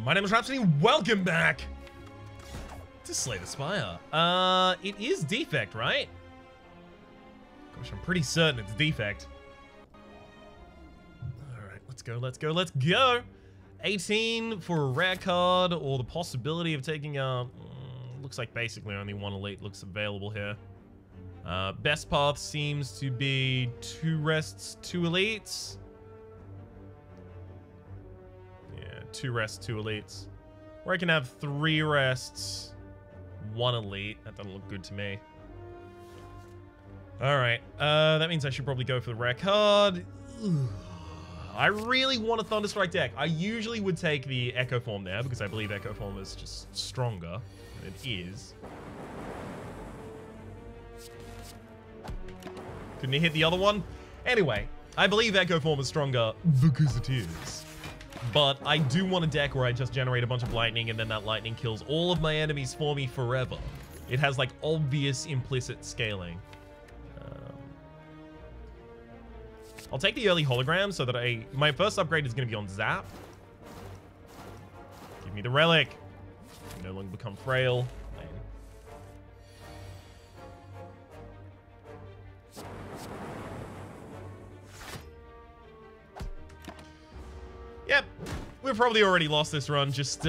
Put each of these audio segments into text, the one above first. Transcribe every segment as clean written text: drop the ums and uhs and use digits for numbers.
My name is Rhapsody. Welcome back to Slay the Spire. It is defect, right? Gosh, I'm pretty certain it's defect. Alright, let's go, let's go, let's go! 18 for a rare card, or the possibility of taking a... looks like basically only one elite looks available here. Best path seems to be 2 rests, 2 elites. Yeah, 2 rests, 2 elites. Or I can have 3 rests, 1 elite. That doesn't look good to me. Alright, that means I should probably go for the rare card. Ugh. I really want a Thunderstrike deck. I usually would take the Echo Form there because I believe Echo Form is just stronger. And it is. Couldn't he hit the other one? Anyway, I believe Echo Form is stronger because it is. But I do want a deck where I just generate a bunch of lightning and then that lightning kills all of my enemies for me forever. It has like obvious implicit scaling. I'll take the early hologram so that my first upgrade is going to be on Zap. Give me the relic. No longer become frail. Yep, we've probably already lost this run just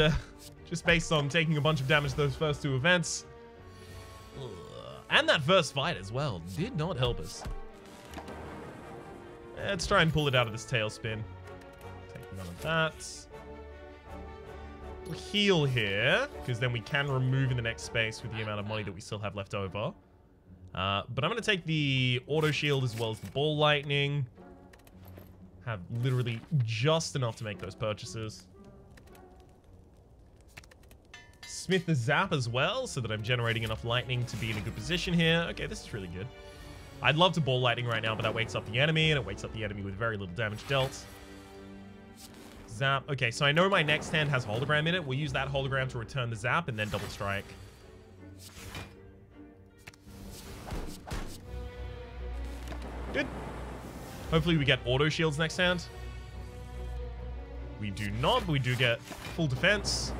based on taking a bunch of damage those first 2 events. And that first fight as well did not help us. Let's try and pull it out of this tailspin. Take none of that. We'll heal here, because then we can remove in the next space with the amount of money that we still have left over. But I'm going to take the auto shield as well as the ball lightning. Have literally just enough to make those purchases. Smith the zap as well, so that I'm generating enough lightning to be in a good position here. Okay, this is really good. I'd love to ball lightning right now, but that wakes up the enemy, and it wakes up the enemy with very little damage dealt. Zap. Okay, so I know my next hand has hologram in it. We'll use that hologram to return the zap and then double strike. Good. Hopefully we get auto shields next hand. We do not, but we do get full defense.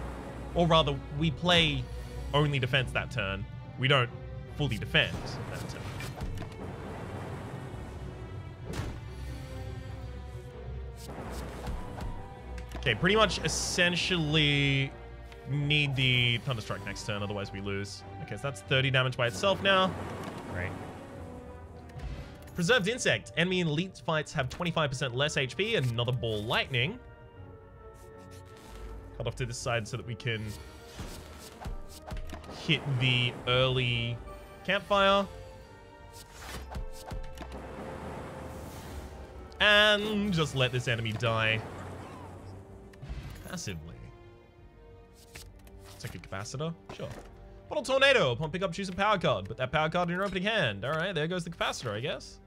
Or rather, we play only defense that turn. We don't fully defend that turn. Okay, pretty much essentially need the Thunderstrike next turn, otherwise we lose. Okay, so that's 30 damage by itself now. Great. Preserved Insect. Enemy in elite fights have 25% less HP. Another ball lightning. Cut off to this side so that we can hit the early campfire. And just let this enemy die. Passively. Take a capacitor? Sure. Bottle Tornado. Upon pickup, choose a power card. Put that power card in your opening hand. Alright, there goes the capacitor, I guess.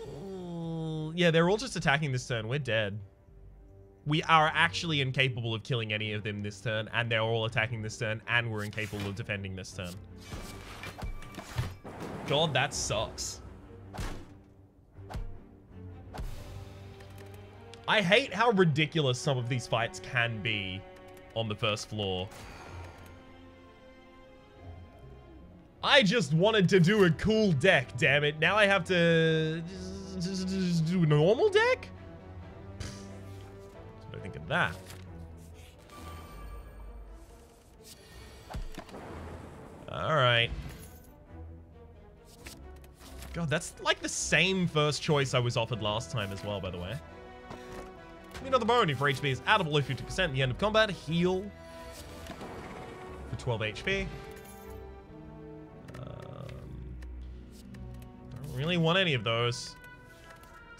Ooh, yeah, they're all just attacking this turn. We're dead. We are actually incapable of killing any of them this turn, and they're all attacking this turn, and we're incapable of defending this turn. God, that sucks. I hate how ridiculous some of these fights can be on the first floor. I just wanted to do a cool deck, damn it. Now I have to just do a normal deck? What do I think of that? Alright. God, that's like the same first choice I was offered last time as well, by the way. Another bone. If HP is out of below 50% at the end of combat, heal for 12 HP. Don't really want any of those.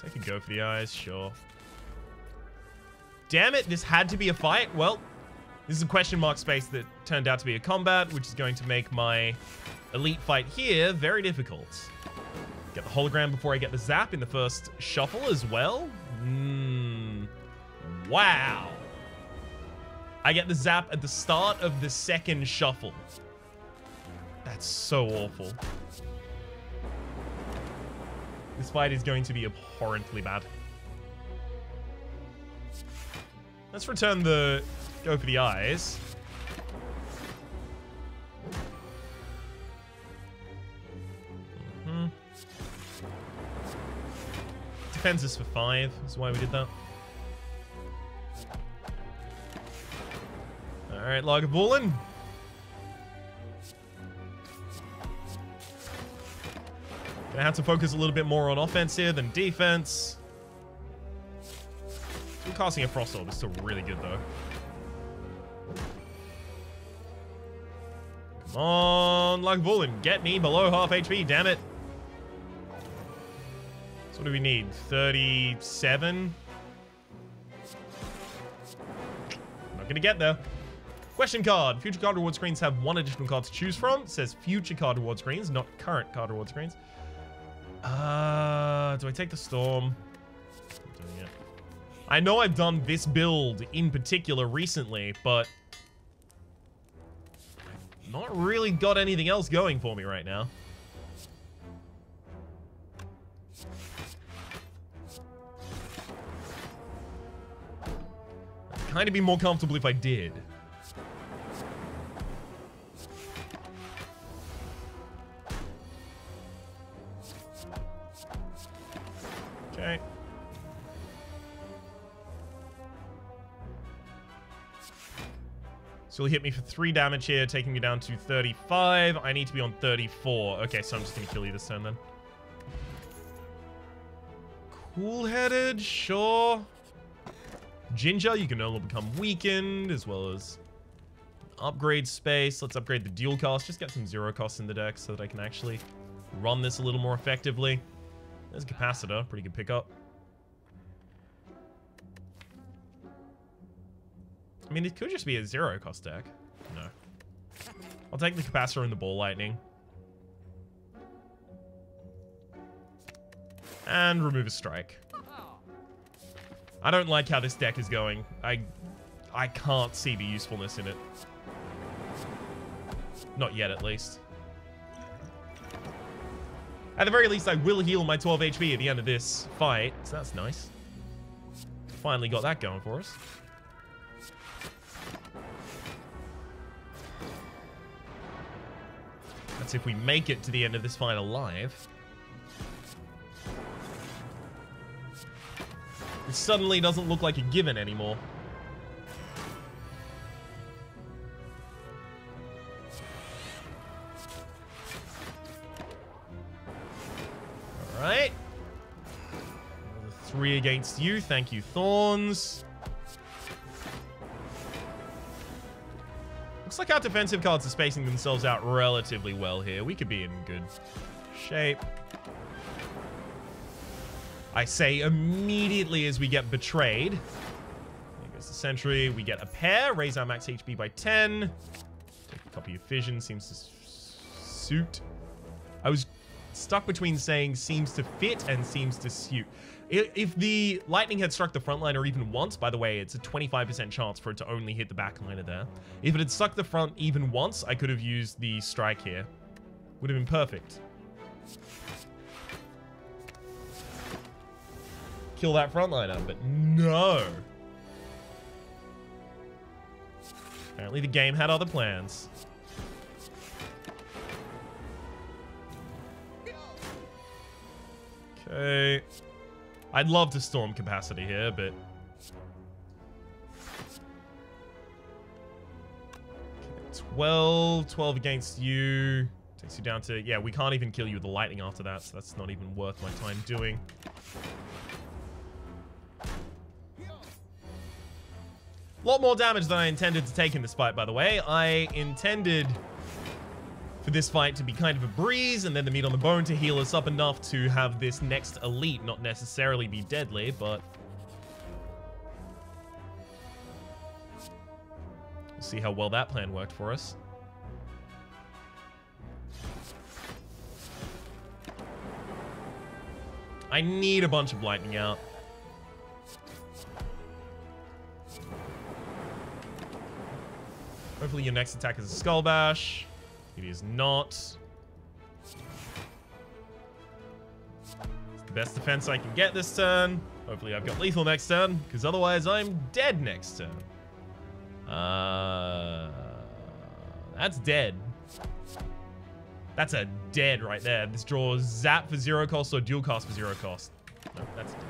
Take a go for the eyes, sure. Damn it, this had to be a fight. Well, this is a question mark space that turned out to be a combat, which is going to make my elite fight here very difficult. Get the hologram before I get the zap in the first shuffle as well. Wow. I get the zap at the start of the second shuffle. That's so awful. This fight is going to be abhorrently bad. Let's return the... Go for the eyes. Defends us for 5. That's why we did that. Alright, Lagavulin. Gonna have to focus a little bit more on offense here than defense. Still casting a Frost Orb is still really good, though. Come on, Lagavulin, get me below half HP, damn it. So what do we need? 37? Not gonna get there. Question card. Future card reward screens have 1 additional card to choose from. It says future card reward screens, not current card reward screens. Do I take the Storm? I'm doing it. I know I've done this build in particular recently, but I've not really got anything else going for me right now. I'd kind of be more comfortable if I did. Okay. So he'll hit me for 3 damage here, taking me down to 35. I need to be on 34. Okay, so I'm just going to kill you this turn then. Cool-headed, sure. Ginger, you can no longer become weakened, as well as upgrade space. Let's upgrade the dual cast. Just get some 0 costs in the deck so that I can actually run this a little more effectively. There's a capacitor, pretty good pickup. I mean, it could just be a 0 cost deck. No. I'll take the capacitor and the ball lightning. And remove a strike. I don't like how this deck is going. I can't see the usefulness in it. Not yet, at least. At the very least, I will heal my 12 HP at the end of this fight, so that's nice. Finally got that going for us. That's if we make it to the end of this fight alive. It suddenly doesn't look like a given anymore. Alright. 3 against you. Thank you, Thorns. Looks like our defensive cards are spacing themselves out relatively well here. We could be in good shape. I say immediately as we get betrayed. There goes the sentry. We get a pair. Raise our max HP by 10. Take a copy of Fission. Seems to suit. I was stuck between saying seems to fit and seems to suit. If the lightning had struck the front liner even once, by the way, it's a 25% chance for it to only hit the back liner there. If it had struck the front even once, I could have used the strike here. Would have been perfect. Kill that frontliner, but no. Apparently the game had other plans. Okay. I'd love to storm capacity here, but... Okay, 12 against you. Takes you down to... Yeah, we can't even kill you with the lightning after that, so that's not even worth my time doing. A lot more damage than I intended to take in this fight, by the way. I intended for this fight to be kind of a breeze, and then the meat on the bone to heal us up enough to have this next elite not necessarily be deadly, but... We'll see how well that plan worked for us. I need a bunch of lightning out. Hopefully your next attack is a Skull Bash. It is not. It's the best defense I can get this turn. Hopefully I've got lethal next turn, because otherwise I'm dead next turn. That's dead. That's a dead right there. This draws zap for 0 cost or dual cast for 0 cost. No, that's dead.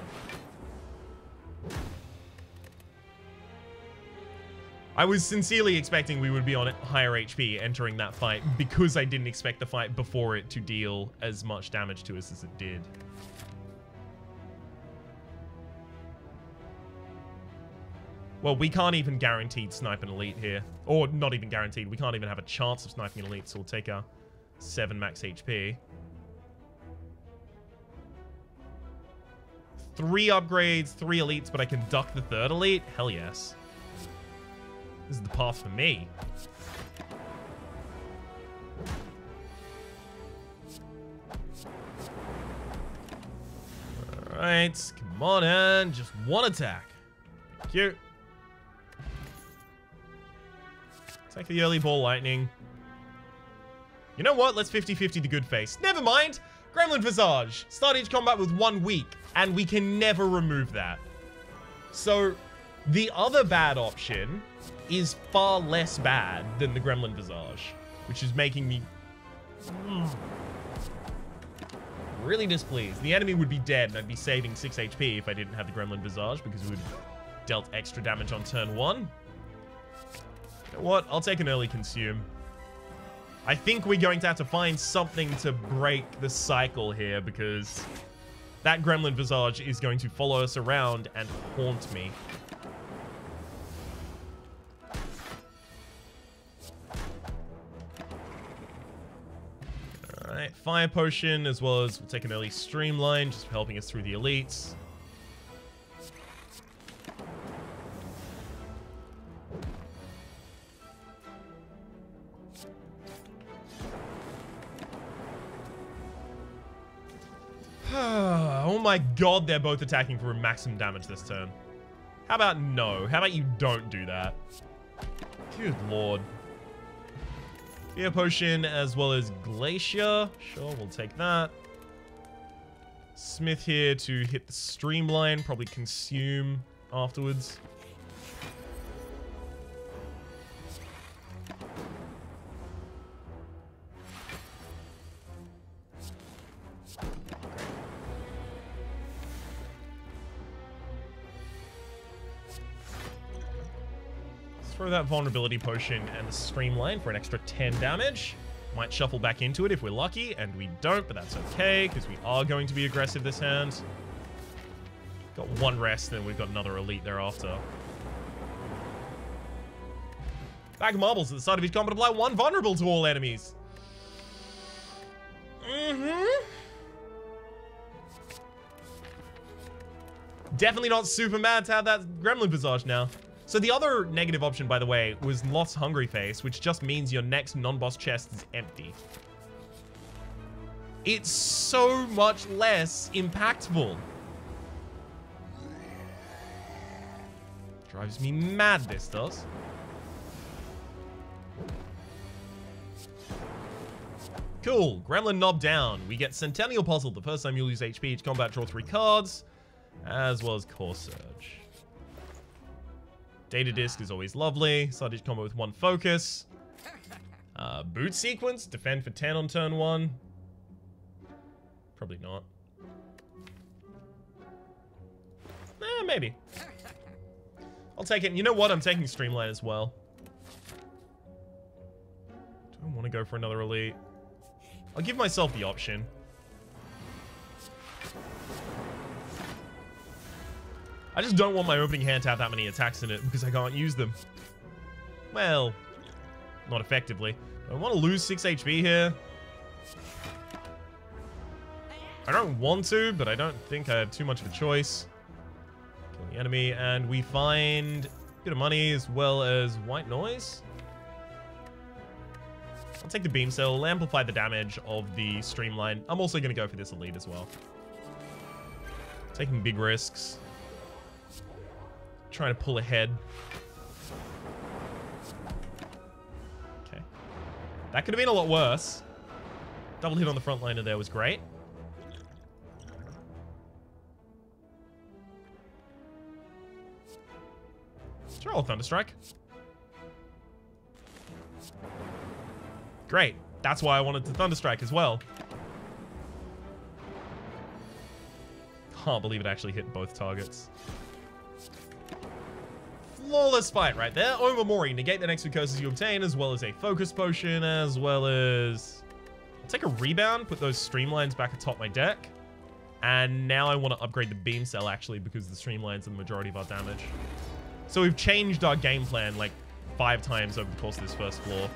I was sincerely expecting we would be on higher HP entering that fight because I didn't expect the fight before it to deal as much damage to us as it did. Well, we can't even guaranteed snipe an elite here. Or not even guaranteed. We can't even have a chance of sniping an elite, so we'll take our 7 max HP. 3 upgrades, 3 elites, but I can duck the 3rd elite? Hell yes. This is the path for me. Alright, come on in. Just one attack. Thank you. Take the early ball lightning. You know what? Let's 50-50 the good face. Never mind. Gremlin Visage. Start each combat with 1 weak, and we can never remove that. So, the other bad option is far less bad than the Gremlin Visage, which is making me really displeased. The enemy would be dead, and I'd be saving 6 HP if I didn't have the Gremlin Visage, because it would have dealt extra damage on turn 1. You know what? I'll take an early consume. I think we're going to have to find something to break the cycle here, because that Gremlin Visage is going to follow us around and haunt me. Alright, Fire Potion, as well as we'll take an early Streamline, just for helping us through the elites. Oh my god, they're both attacking for maximum damage this turn. How about no? How about you don't do that? Good lord. Fear Potion as well as Glacier. Sure, we'll take that. Smith here to hit the Streamline, probably consume afterwards. Throw that Vulnerability Potion and the Streamline for an extra 10 damage. Might shuffle back into it if we're lucky, and we don't, but that's okay, because we are going to be aggressive this hand. Got 1 rest, then we've got another elite thereafter. Bag of Marbles at the start of each combat, apply 1 vulnerable to all enemies. Definitely not super mad to have that Gremlin Visage now. So the other negative option, by the way, was Lost Hungry Face, which just means your next non-boss chest is empty. It's so much less impactful. Drives me mad, this does. Cool, Gremlin Knob down. We get Centennial Puzzle. The first time you lose HP each combat, draw 3 cards, as well as Core Surge. Data Disc is always lovely. Start each combo with 1 focus. Boot Sequence, defend for 10 on turn 1. Probably not. Maybe. I'll take it. You know what? I'm taking Streamline as well. Do I want to go for another elite? I'll give myself the option. I just don't want my opening hand to have that many attacks in it because I can't use them. Well, not effectively. I want to lose 6 HP here. I don't want to, but I don't think I have too much of a choice. Kill the enemy, and we find a bit of money as well as white noise. I'll take the beam cell, amplify the damage of the Streamline. I'm also going to go for this elite as well. Taking big risks. Trying to pull ahead. Okay. That could have been a lot worse. Double hit on the front liner there was great. Sure, I'll Thunderstrike. Great. That's why I wanted to Thunderstrike as well. Can't believe it actually hit both targets. Flawless fight right there. Omamori, negate the next two curses you obtain, as well as a focus potion, as well as... I'll take a rebound, put those streamlines back atop my deck. And now I want to upgrade the beam cell, actually, because the streamlines are the majority of our damage. So we've changed our game plan like 5 times over the course of this first floor.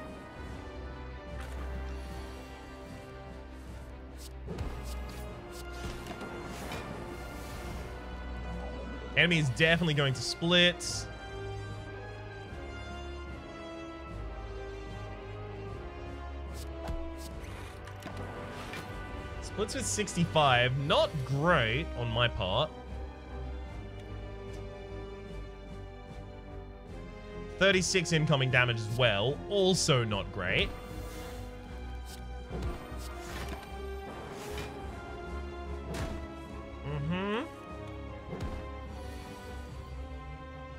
Enemy is definitely going to split. Splits with 65. Not great on my part. 36 incoming damage as well. Also not great.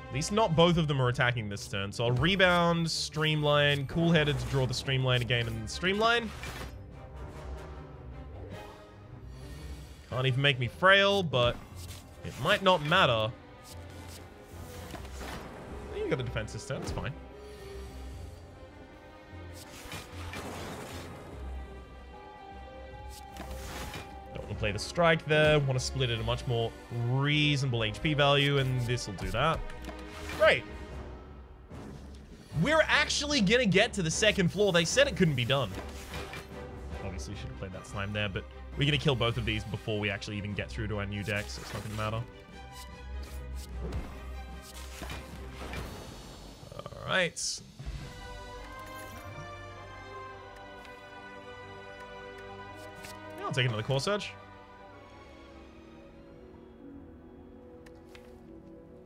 At least not both of them are attacking this turn. So I'll rebound, streamline, cool-headed to draw the streamline again, and then streamline. Can't even make me frail, but it might not matter. You got a defense this turn, it's fine. Don't want to play the strike there. Want to split it a much more reasonable HP value, and this will do that. Great. We're actually gonna get to the second floor. They said it couldn't be done. Obviously, should have played that slime there, but we're gonna kill both of these before we actually even get through to our new deck, so it's not gonna matter. Alright. Yeah, I'll take another Core Surge.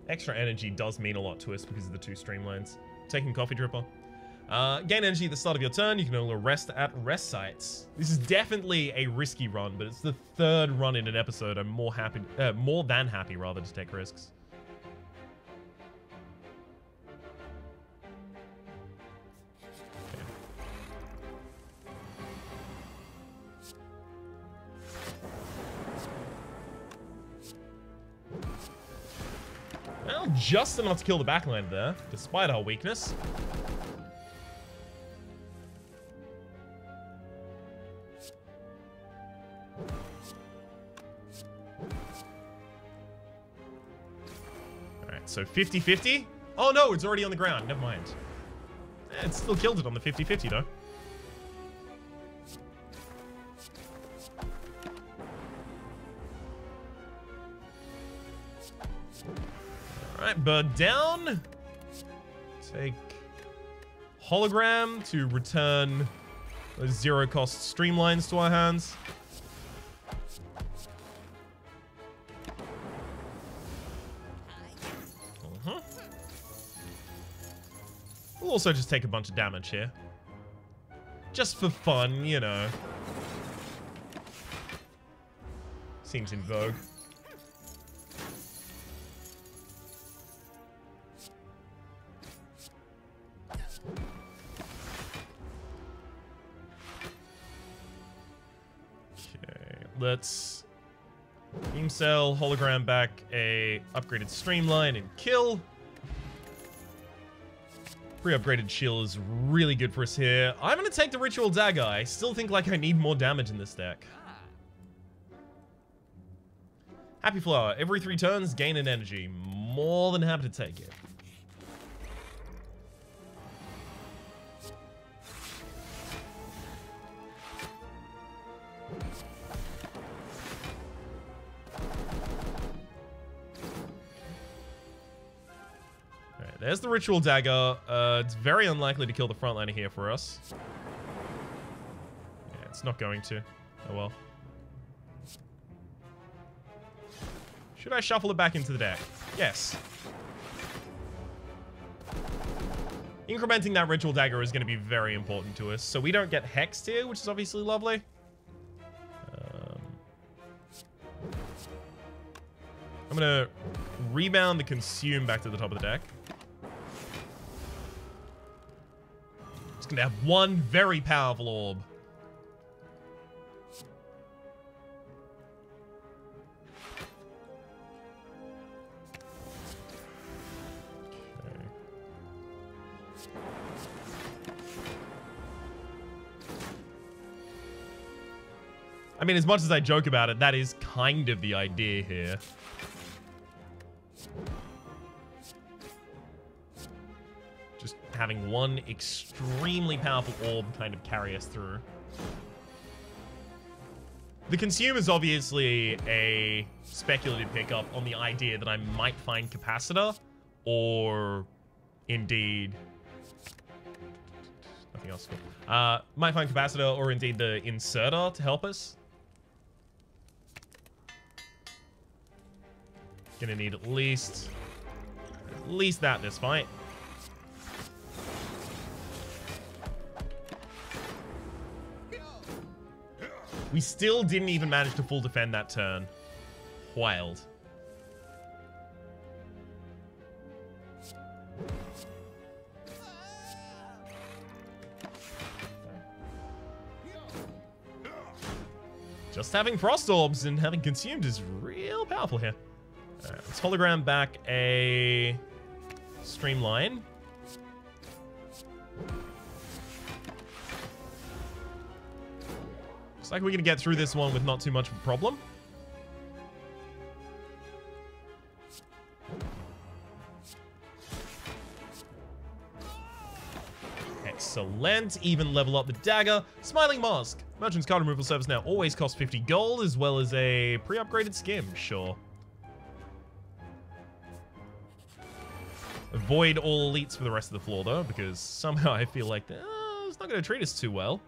Extra energy does mean a lot to us because of the 2 streamlines. Taking Coffee Dripper. Gain energy at the start of your turn. You can only rest at rest sites. This is definitely a risky run, but it's the 3rd run in an episode. I'm more than happy rather to take risks. Well, just enough to kill the backline there, despite our weakness. Alright, so 50-50. Oh no, it's already on the ground. Never mind. It still killed it on the 50-50 though. Alright, bird down. Take hologram to return those 0-cost streamlines to our hands. We'll also just take a bunch of damage here. Just for fun, you know. Seems in vogue. Let's beam cell, hologram back a upgraded streamline and kill. Pre-upgraded shield is really good for us here. I'm gonna take the ritual dagger. I still think like I need more damage in this deck. Happy flower. Every 3 turns, gain an energy. More than happy to take it. There's the ritual dagger. It's very unlikely to kill the frontliner here for us. Yeah, it's not going to. Oh well. Should I shuffle it back into the deck? Yes. Incrementing that ritual dagger is going to be very important to us. So we don't get hexed here, which is obviously lovely. I'm going to rebound the consume back to the top of the deck. It's going to have one very powerful orb. I mean, as much as I joke about it, that is kind of the idea here. Just having one extremely powerful orb kind of carry us through. The consume is obviously a speculative pickup on the idea that I might find capacitor, or indeed... nothing else. Might find capacitor, or indeed the inserter to help us. Gonna need at least that this fight. We still didn't even manage to full defend that turn. Wild. Just having frost orbs and having consumed is real powerful here. Alright, let's hologram back a streamline. Looks like we're gonna get through this one with not too much of a problem. Excellent. Even level up the dagger. Smiling Mask. Merchant's card removal service now always costs 50 gold, as well as a pre-upgraded skim. Sure. Avoid all elites for the rest of the floor, though, because somehow I feel like it's not going to treat us too well.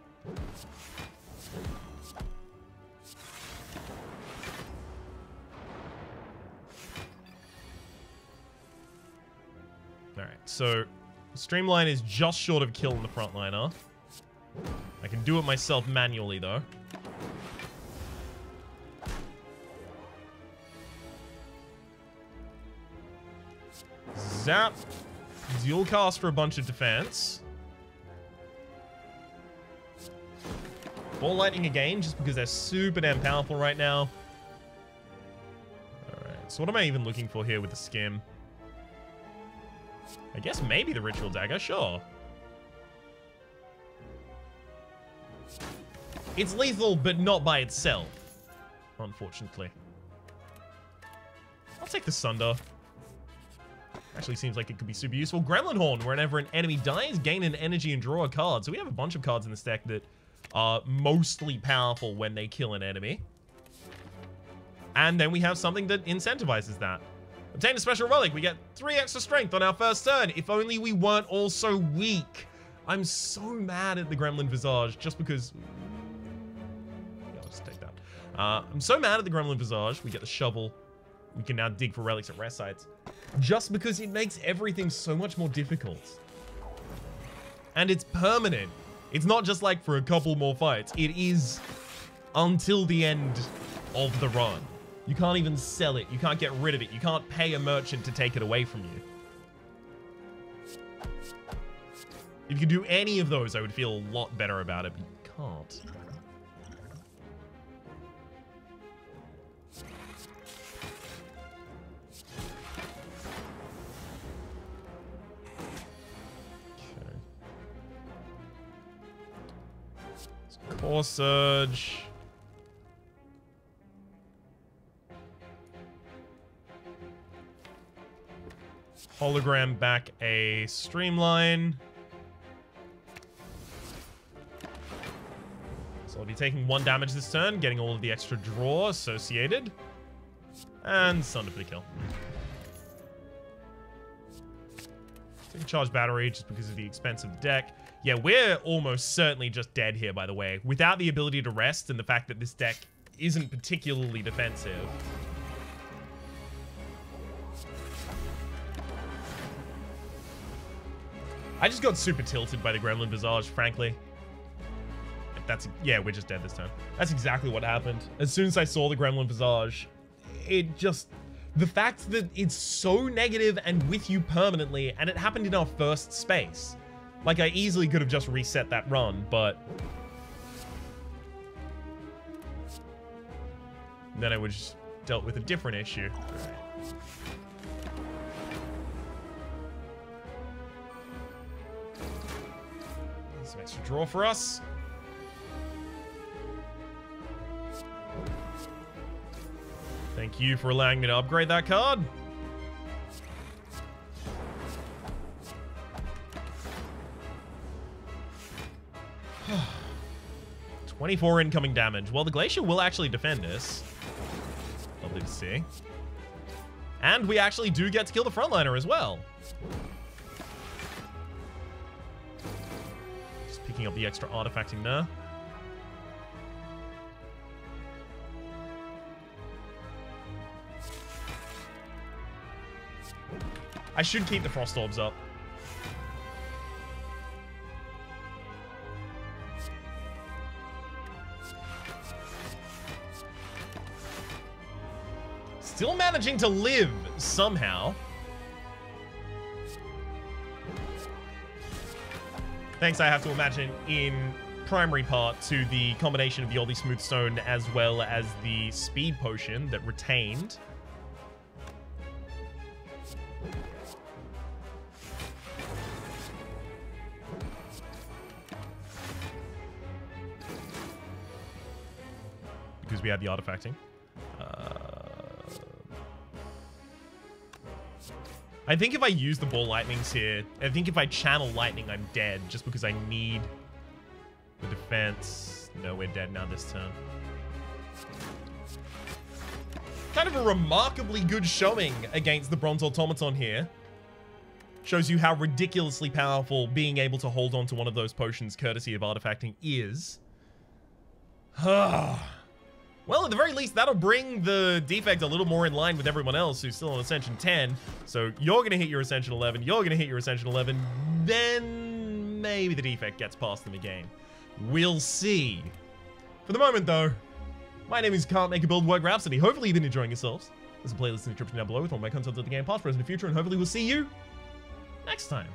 Alright, so Streamline is just short of killing the frontliner. I can do it myself manually, though. Zap. Dual cast for a bunch of defense. Ball lightning again, just because they're super damn powerful right now. Alright, so what am I even looking for here with the skim? I guess maybe the ritual dagger, sure. It's lethal, but not by itself, unfortunately. I'll take the Sunder. Actually seems like it could be super useful. Gremlin Horn, whenever an enemy dies, gain an energy and draw a card. So we have a bunch of cards in this deck that are mostly powerful when they kill an enemy. And then we have something that incentivizes that. Obtain a special relic. We get 3 extra strength on our first turn. If only we weren't all so weak. I'm so mad at the Gremlin Visage just because... yeah, I'll just take that. I'm so mad at the Gremlin Visage. We get the shovel. We can now dig for relics at rest sites. Just because it makes everything so much more difficult. And it's permanent. It's not just like for a couple more fights. It is until the end of the run. You can't even sell it. You can't get rid of it. You can't pay a merchant to take it away from you. If you could do any of those, I would feel a lot better about it, but you can't. Core Surge. Hologram back a Streamline. So I'll be taking 1 damage this turn, getting all of the extra draw associated. And Sunder for the kill. Take a charge battery just because of the expense of the deck. Yeah, we're almost certainly just dead here, by the way. Without the ability to rest and the fact that this deck isn't particularly defensive. I just got super tilted by the Gremlin Visage, frankly. Yeah, we're just dead this turn. That's exactly what happened. As soon as I saw the Gremlin Visage, it just... The fact that it's so negative and with you permanently, and it happened in our first space. Like, I easily could have just reset that run, but then I would just dealt with a different issue. Some extra draw for us. Thank you for allowing me to upgrade that card. $24 incoming damage. Well, the Glacier will actually defend us. Lovely to see. And we actually do get to kill the frontliner as well. Just picking up the extra artifacting there. I should keep the Frost Orbs up. Still managing to live somehow. Thanks, I have to imagine, in primary part to the combination of the Oldie Smooth Stone as well as the Speed Potion that retained. Because we had the artifacting. I think if I use the ball lightnings here, I think if I channel lightning, I'm dead just because I need the defense. No, we're dead now this turn. Kind of a remarkably good showing against the Bronze Automaton here. Shows you how ridiculously powerful being able to hold on to one of those potions courtesy of artifacting is. Well, at the very least, that'll bring the defect a little more in line with everyone else who's still on Ascension 10. So you're going to hit your Ascension 11, you're going to hit your Ascension 11, then maybe the defect gets past them again. We'll see. For the moment, though, my name is Can't Make a Build Work Rhapsody. Hopefully you've been enjoying yourselves. There's a playlist in the description down below with all my content of the game, past, present, and future, and hopefully we'll see you next time.